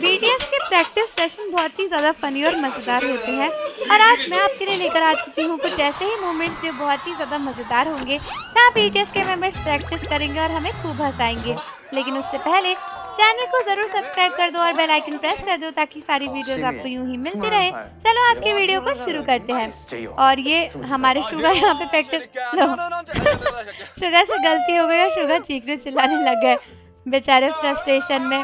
BTS के practice session बहुत ही ज़्यादा फनी और मज़ेदार होते हैं और आज मैं आपके लिए लेकर आ चुकी हूँ कुछ ऐसे ही मोमेंट्स जो बहुत ही ज़्यादा मज़ेदार होंगे जहाँ बीटीएस के मेंबर्स प्रैक्टिस करेंगे और हमें खूब हंसाएंगे। लेकिन उससे पहले चैनल को ज़रूर सब्सक्राइब कर दो और बेल आइकन प्रेस कर दो ताकि सारी वीडियोस आपको यूं ही मिलती रहे। चलो आज की वीडियो को शुरू करते हैं। और ये हमारे शुगर यहाँ पे प्रैक्टिस शुगर से गलती हो गई और शुगर चीखने चिल्लाने लग गए बेचारे फ्रस्ट्रेशन में।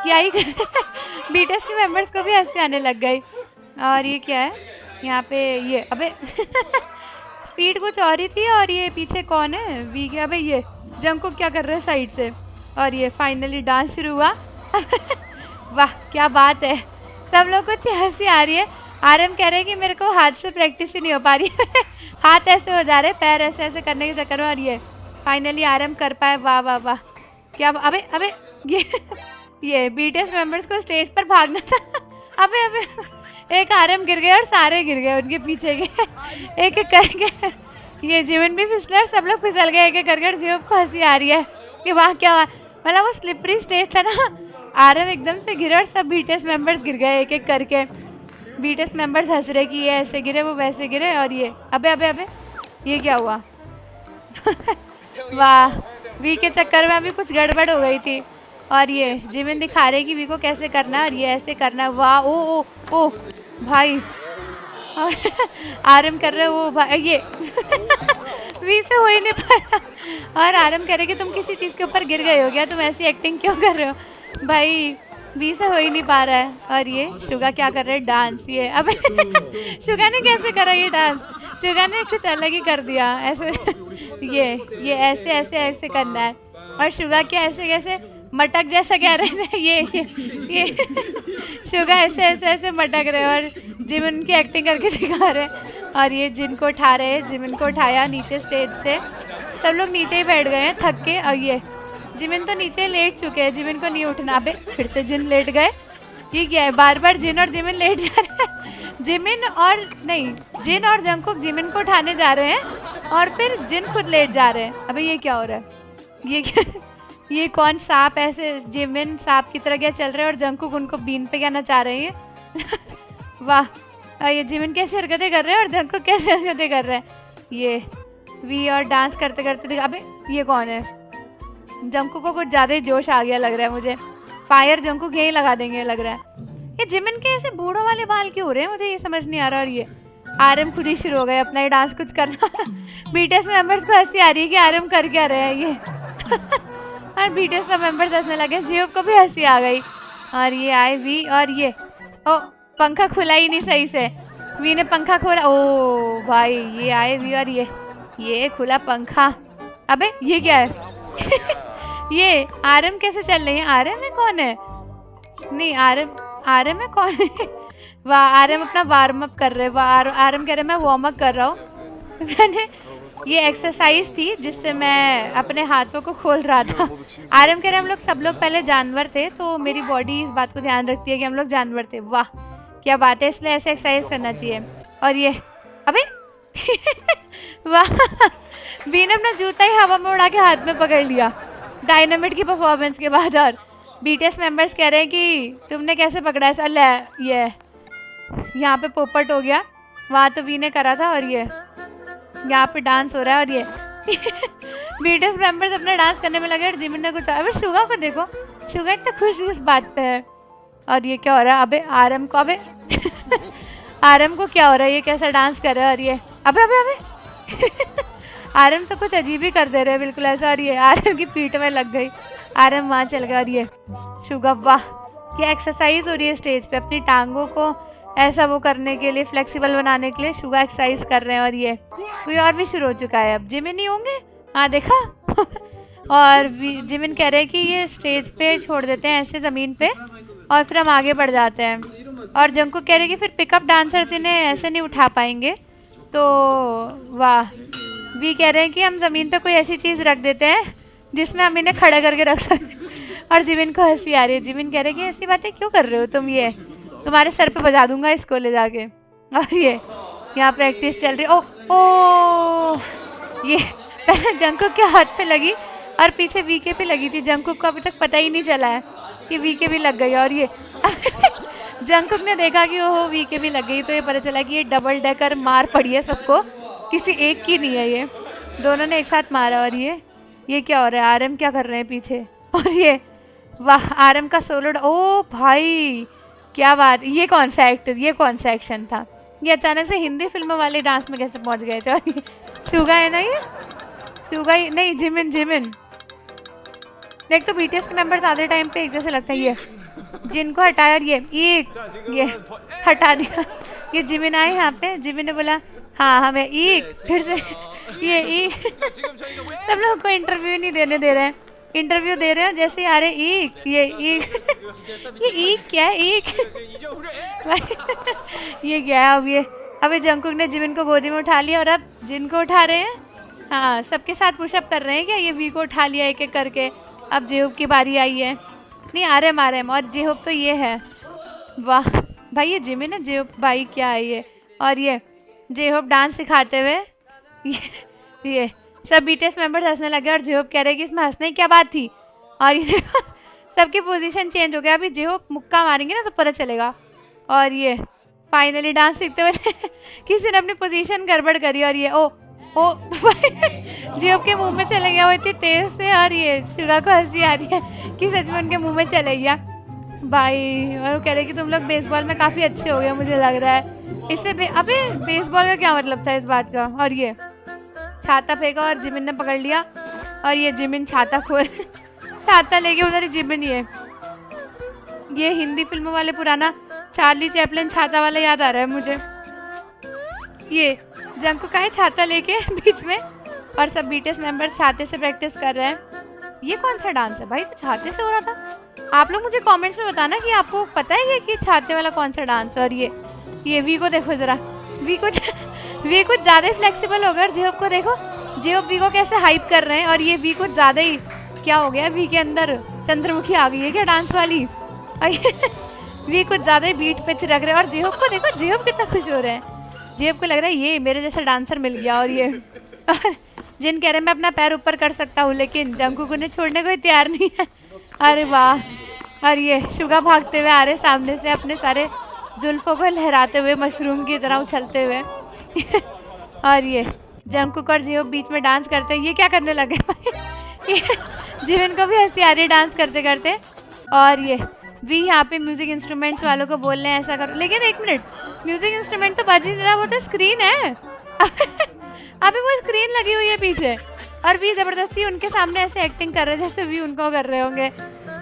क्या ही बीटीएस के मेंबर्स को भी हंसी आने लग गई। और ये क्या है यहाँ पे, ये अबे स्पीड कुछ और ही थी और ये पीछे कौन है वी के, अबे ये जंगकुक क्या कर रहे हैं साइड से। और ये फाइनली डांस शुरू हुआ। वाह क्या बात है, सब लोग को अच्छी हंसी आ रही है। आरएम कह रहे हैं कि मेरे को हाथ से प्रैक्टिस ही नहीं हो पा रही है। हाथ ऐसे हो जा रहे, पैर ऐसे ऐसे करने के चक्कर में। और ये फाइनली आरएम कर पाए। वाह वाह वाह क्या, अबे अबे ये बीटीएस मेंबर्स को स्टेज पर भागना था। अबे अबे एक आरएम गिर गए और सारे गिर गए उनके पीछे के एक एक करके। ये जीवन भी फिसले और सब लोग फिसल गए एक एक करके। जीवन को हंसी आ रही है कि वाह क्या, मतलब वो स्लिपरी स्टेज था ना। आरएम एकदम से गिरे और सब बीटीएस मेंबर्स गिर गए एक एक करके। बीटीएस मेंबर्स हंस रहे कि ये ऐसे गिरे वो वैसे गिरे। और ये अबे अबे अबे ये क्या हुआ। वाह वी के चक्कर में अभी कुछ गड़बड़ हो गई थी। और ये जिमिन दिखा रहे कि वी को कैसे करना है और ये ऐसे करना है। वाह ओ ओ ओ भाई। और आरएम कर रहे वो भाई ये वी से हो ही नहीं पाया। और आरएम कह रहे कि तुम किसी चीज़ के ऊपर गिर गए हो क्या, तुम ऐसी एक्टिंग क्यों कर रहे हो भाई, वी से हो ही नहीं पा रहा है। और ये शुगा क्या कर रहे हैं, डांस। ये अबे शुगा ने कैसे करा ये डांस, शुगा ने कुछ अलग ही कर दिया ऐसे। ये ऐसे ऐसे ऐसे करना है। और शुगा क्या ऐसे कैसे मटक जैसा कह रहे थे। ये शुगा ऐसे ऐसे ऐसे मटक रहे और जिमिन उनकी एक्टिंग करके दिखा रहे। और ये जिन को उठा रहे हैं, जिमिन को उठाया नीचे स्टेज से, सब लोग नीचे ही बैठ गए हैं थक के। और ये जिमिन तो नीचे लेट चुके हैं, जिमिन को नहीं उठना। अबे फिर से जिन लेट गए, ये क्या है, बार बार जिन और जिमिन लेट जा रहे हैं। जिन और जंगकुक जिमिन को उठाने जा रहे हैं और फिर जिन खुद लेट जा रहे हैं। अबे ये क्या हो रहा है, ये क्या, ये कौन सांप ऐसे जिमिन सांप की तरह क्या चल रहे हैं और जंगकुक उनको बीन पे क्या नचा रहे हैं। वाह और ये जिमिन कैसे हरकतें कर रहे हैं और जंगकुक कैसे हरकतें कर रहे हैं। ये वी और डांस करते करते दिखा। अबे ये कौन है, जंगकुक को कुछ ज़्यादा ही जोश आ गया लग रहा है मुझे। फायर जंगकुक यही लगा देंगे लग रहा है। ये जिमिन के ऐसे बूढ़ों वाले बाल क्यों हो रहे हैं, मुझे ये समझ नहीं आ रहा। और ये आरएम खुद ही शुरू हो गए अपना ही डांस कुछ करना। बीटीएस मेंबर्स को हंसी आ रही है कि आरएम कर क्या रहे हैं ये। और बीटीएस का मेंबर्स हंसने लगे, जीव को भी हंसी आ गई। और ये आए वी और ये ओ पंखा खुला ही नहीं सही से, वी ने पंखा खोला। ओ भाई ये आए वी और ये खुला पंखा। अबे ये क्या है। ये आरएम कैसे चल रही है, आरएम में कौन है, नहीं आरएम में कौन है। वाह आरएम अपना वार्म अप कर रहे। वाह आरएम कह रहे मैं वार्म अप कर रहा हूँ। मैंने ये एक्सरसाइज थी जिससे मैं अपने हाथों को खोल रहा था। आरएम कह रहे हम लोग सब लोग पहले जानवर थे तो मेरी बॉडी इस बात को ध्यान रखती है कि हम लोग जानवर थे। वाह क्या बात है, इसलिए ऐसे एक्सरसाइज करना चाहिए। और ये अबे वाह बी ने अपना जूता ही हवा में उड़ा के हाथ में पकड़ लिया डायनामिट की परफॉर्मेंस के बाद। और बीटीएस मेंबर्स कह रहे हैं कि तुमने कैसे पकड़ा है। अल्ले ये यहाँ पे पोपट हो गया, वहाँ तो वी ने करा था। और ये यहाँ पे डांस हो रहा है। और ये बीटीएस मेंबर्स अपना डांस करने में लगे और जिमिन ने कुछ। अबे शुगा को देखो, शुगा इतना खुश इस बात पे है। और ये क्या हो रहा है, अबे आरएम को, अबे आरएम को क्या हो रहा है, ये कैसा डांस कर रहा है। और ये अबे अबे अबे आरएम तो कुछ अजीब ही कर दे रहे हैं बिल्कुल ऐसा। और ये आरएम की पीठ में लग गई, आरएम वहाँ चल गया। और ये शुगा वाह क्या एक्सरसाइज हो रही है स्टेज पे, अपनी टांगों को ऐसा वो करने के लिए, फ्लेक्सिबल बनाने के लिए शुगा एक्सरसाइज कर रहे हैं। और ये कोई और भी शुरू हो चुका है, अब जिमिन नहीं होंगे, हाँ देखा। और जिमिन कह रहे हैं कि ये स्टेज पे छोड़ देते हैं ऐसे ज़मीन पे और फिर हम आगे बढ़ जाते हैं। और जंगकुक कह रहे हैं कि फिर पिकअप डांसर्स इन्हें ऐसे नहीं उठा पाएंगे। तो वाह वी कह रहे हैं कि हम ज़मीन पे कोई ऐसी चीज़ रख देते हैं जिसमें हम इन्हें खड़ा करके रख सकते। और जिमिन को हंसी आ रही है, जिमिन कह रहे हैं कि ऐसी बातें क्यों कर रहे हो तुम, ये तुम्हारे सर पे बजा दूंगा इसको ले जाके। और ये यहाँ प्रैक्टिस चल रही। ओ ये पहले जंगकुक के हाथ पे लगी और पीछे वीके पे लगी थी, जंगकुक को अभी तक पता ही नहीं चला है। कि वी के भी लग गई। और ये जंकुक ने देखा कि ओहो वी के भी लग गई, तो ये पता चला कि ये डबल डेकर मार पड़ी है सबको, किसी एक की नहीं है, ये दोनों ने एक साथ मारा। और ये क्या हो रहा है, आरएम क्या कर रहे हैं पीछे। और ये वाह, आरएम का सोलो, ओ भाई क्या बात, ये कौन सा एक्टर, ये कौन सा एक्शन था, ये अचानक से हिंदी फिल्मों वाले डांस में कैसे पहुंच गए थे। और ये शुगा है ना, ये शुगा ही नहीं, जिमिन। देख तो बीटीएस के मेंबर्स आधे टाइम पे एक जैसे लगता है। ये जिनको हटाया और ये हटा दिया। ये जिमिन आए यहाँ पे, जिमिन ने बोला हाँ हमें फिर से ये सब लोग को इंटरव्यू नहीं देने दे रहे हैं, इंटरव्यू दे रहे हैं जैसे आ रहे ये क्या है ये क्या है। अब ये अबे जंकुक ने जिमिन को गोदी में उठा लिया, और अब जिनको उठा रहे हैं, हाँ सबके साथ पुशअप कर रहे हैं क्या, ये वी को उठा लिया एक एक करके। अब जेहोप की बारी आई है, नहीं आरएम और जेहोप तो ये है। वाह भाई, ये जिमिन है, जेहोप भाई क्या है ये। और ये जेहोप डांस सिखाते हुए, ये सब बीटीएस मेंबर्स हंसने लगे, और जेहोप कह रहे कि इसमें हंसने की क्या बात थी। और ये सबकी पोजीशन चेंज हो गया, अभी जेहोप मुक्का मारेंगे ना तो पता चलेगा। और ये फाइनली डांस सीखते हुए किसी ने अपनी पोजीशन गड़बड़ करी, और ये ओ जेहोप के मुंह में चले गया वो इतनी तेज से। और ये शुगा को हंसी आ रही है कि सच में उनके मुंह में चले गया भाई। और वो कह रहे कि तुम लोग बेसबॉल में काफ़ी अच्छे हो गए मुझे लग रहा है। इससे अबे बेसबॉल का क्या मतलब था इस बात का। और ये छाता फेंका और जिमिन ने पकड़ लिया, और ये जिमिन छाता खोल छाता लेके उधर जिमिन ये हिंदी फिल्मों वाले पुराना चार्ली चैपलिन छाता वाला याद आ रहा है मुझे। ये जंकुक का है छाता लेके बीच में, और सब बीटीएस मेंबर्स छाते से प्रैक्टिस कर रहे हैं। ये कौन सा डांस है भाई, तो छाते से हो रहा था। आप लोग मुझे कमेंट्स में बताना कि आपको पता है कि छाते वाला कौन सा डांस है। और ये वी को देखो जरा, वी कुछ ज़्यादा ही फ्लेक्सिबल हो गया। और जेहोप को देखो, जेहोप वी को कैसे हाइप कर रहे हैं। और ये वी कुछ ज़्यादा ही क्या हो गया, वी के अंदर चंद्रमुखी आ गई है क्या डांस वाली। और वी कुछ ज़्यादा ही बीट पे थिरक रहे हैं। और जेहोप को देखो, जेहोप कितना खुश हो रहे हैं, जेहोप को लग रहा है ये मेरे जैसा डांसर मिल गया। और ये जिन कह रहे मैं अपना पैर ऊपर कर सकता हूँ, लेकिन जंकुक उन्हें छोड़ने को तैयार नहीं है। अरे वाह, और ये शुगा भागते हुए आ रहे सामने से, अपने सारे जुल्फों को लहराते हुए मशरूम की तरह उछलते हुए। और ये जंकुक और जेहोप बीच में डांस करते हैं। ये क्या करने लगे भाई, जिमिन को भी हंसी आ रही है डांस करते करते। और ये भी यहाँ पे म्यूजिक इंस्ट्रूमेंट्स वालों को बोल रहे हैं ऐसा करो, लेकिन एक मिनट, म्यूजिक इंस्ट्रूमेंट तो बज नहीं रहा, वो तो स्क्रीन है। अभी वो स्क्रीन लगी हुई है पीछे, और भी जबरदस्ती उनके सामने ऐसे एक्टिंग कर रहे हैं जैसे भी उनको कर रहे होंगे।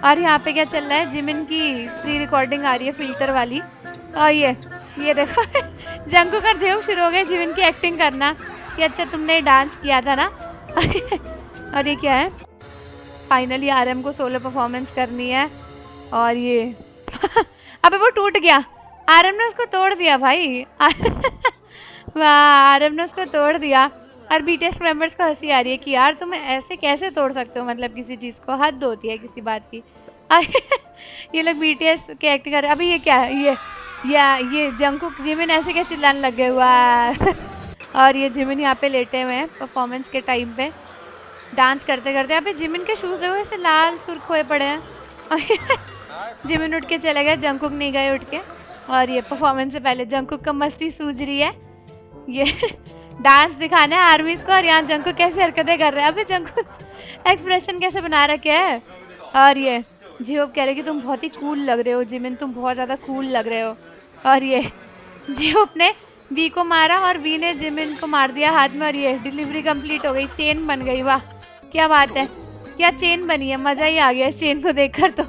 और यहाँ पे क्या चल रहा है, जिमिन की प्री रिकॉर्डिंग आ रही है फिल्टर वाली। और ये देखो जंकुक और जेहोप शुरू हो गए जिमिन की एक्टिंग करना कि अच्छा तुमने डांस किया था ना। और ये क्या है, फाइनली आरएम को सोलो परफॉर्मेंस करनी है। और ये अबे वो टूट गया, आरएम ने उसको तोड़ दिया भाई। वाह, आरएम ने उसको तोड़ दिया। और बीटीएस मेंबर्स को हंसी आ रही है कि यार तुम ऐसे कैसे तोड़ सकते हो, मतलब किसी चीज़ को हद होती है किसी बात की। ये लोग बीटीएस के एक्टिंग कर रहे हैं। अभी ये क्या है, ये जंकुक जिमिन ऐसे क्या चिल्लाने लग गए हुआ। और ये जिमिन यहाँ पे लेटे हुए हैं परफॉर्मेंस के टाइम पे डांस करते करते। अभी जिमिन के शूज़ देखो ऐसे लाल सुर्ख हुए पड़े हैं। जिमिन उठ के चले गए, जंकुक नहीं गए उठ के। और ये परफॉर्मेंस से पहले जंकुक का मस्ती सूझ रही है, ये डांस दिखाना है आर्मीज को। और यहाँ जंकुक कैसे हरकतें कर रहे हैं, अभी जंकुक एक्सप्रेशन कैसे बना रखे है। और ये जेहोप कह रहे कि तुम बहुत ही कूल लग रहे हो जिमिन, तुम बहुत ज़्यादा कूल लग रहे हो। और ये जेहोप ने वी को मारा और वी ने जिमिन को मार दिया हाथ में। और ये डिलीवरी कंप्लीट हो गई, चेन बन गई। वाह क्या बात है, क्या चेन बनी है, मज़ा ही आ गया चेन को देखकर तो।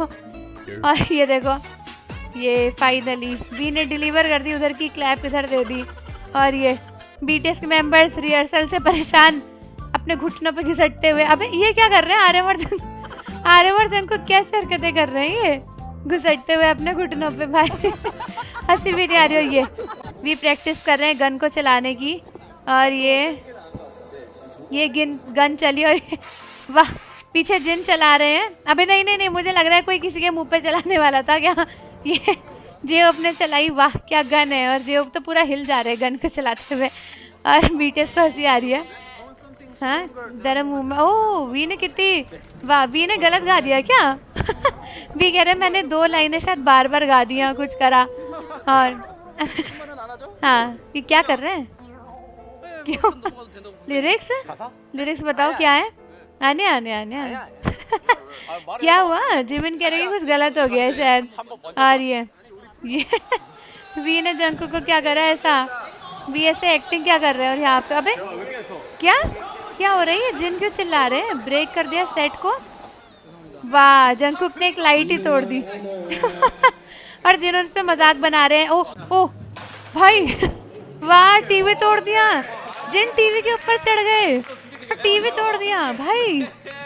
और ये देखो, ये फाइनली वी ने डिलीवर कर दी, उधर की क्लैप इधर दे दी। और ये बीटीएस के मेंबर्स रिहर्सल से परेशान अपने घुटनों पे घिसटते हुए। अबे ये क्या कर रहे हैं, आर्यवर्धन को कैसे हरकतें कर रहे हैं ये, घुसटते हुए अपने घुटनों पे भाई। हंसी भी नहीं आ रही हो। ये भी प्रैक्टिस कर रहे हैं गन को चलाने की। और ये गन चली, और वाह पीछे जिन चला रहे हैं। अबे नहीं, मुझे लग रहा है कोई किसी के मुंह पे चलाने वाला था क्या। ये जेहोप ने चलाई, वाह क्या गन है। और जेहोप तो पूरा हिल जा रहे हैं गन को चलाते हुए। और बीटीएस को हंसी आ रही है। हाँ जरा मुंह में। ओ वी ने कितनी, वाह वी ने गलत गा दिया क्या? वी कह रहे मैंने 2 लाइनें शायद बार बार गा दिया, कुछ करा। और हाँ ये क्या कर रहे हैं? क्यों? लिरिक्स, लिरिक्स बताओ क्या है? आने आने आने आने। क्या हुआ? जिमिन कह रहे कुछ गलत हो गया है शायद। आ रही है ये। वी ने जंकुक को क्या करा ऐसा? वी ऐसे एक्टिंग क्या कर रहे हैं? और यहाँ पे अबे क्या क्या हो रही है? जिन क्यों चिल्ला रहे हैं? ब्रेक कर दिया सेट को। वाह जंकुक ने एक लाइट ही तोड़ दी। और जिन उस पे मजाक बना रहे हैं। ओह ओह भाई, वाह टीवी तोड़ दिया। जिन टीवी के ऊपर चढ़ गए और टीवी तोड़ दिया भाई।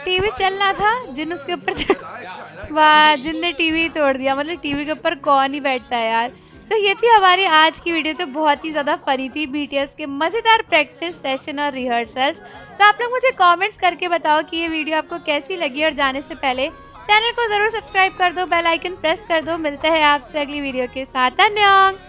टीवी चल रहा था, जिन उसके ऊपर चढ़, वाह जिन ने टीवी तोड़ दिया। मतलब टीवी के ऊपर कौन ही बैठता है यार। तो ये थी हमारी आज की वीडियो, तो बहुत ही ज़्यादा फनी थी। बीटीएस के मज़ेदार प्रैक्टिस सेशन और रिहर्सल्स। तो आप लोग मुझे कमेंट्स करके बताओ कि ये वीडियो आपको कैसी लगी, और जाने से पहले चैनल को ज़रूर सब्सक्राइब कर दो, बेल आइकन प्रेस कर दो। मिलते हैं आपसे अगली वीडियो के साथ। धन्यवाद।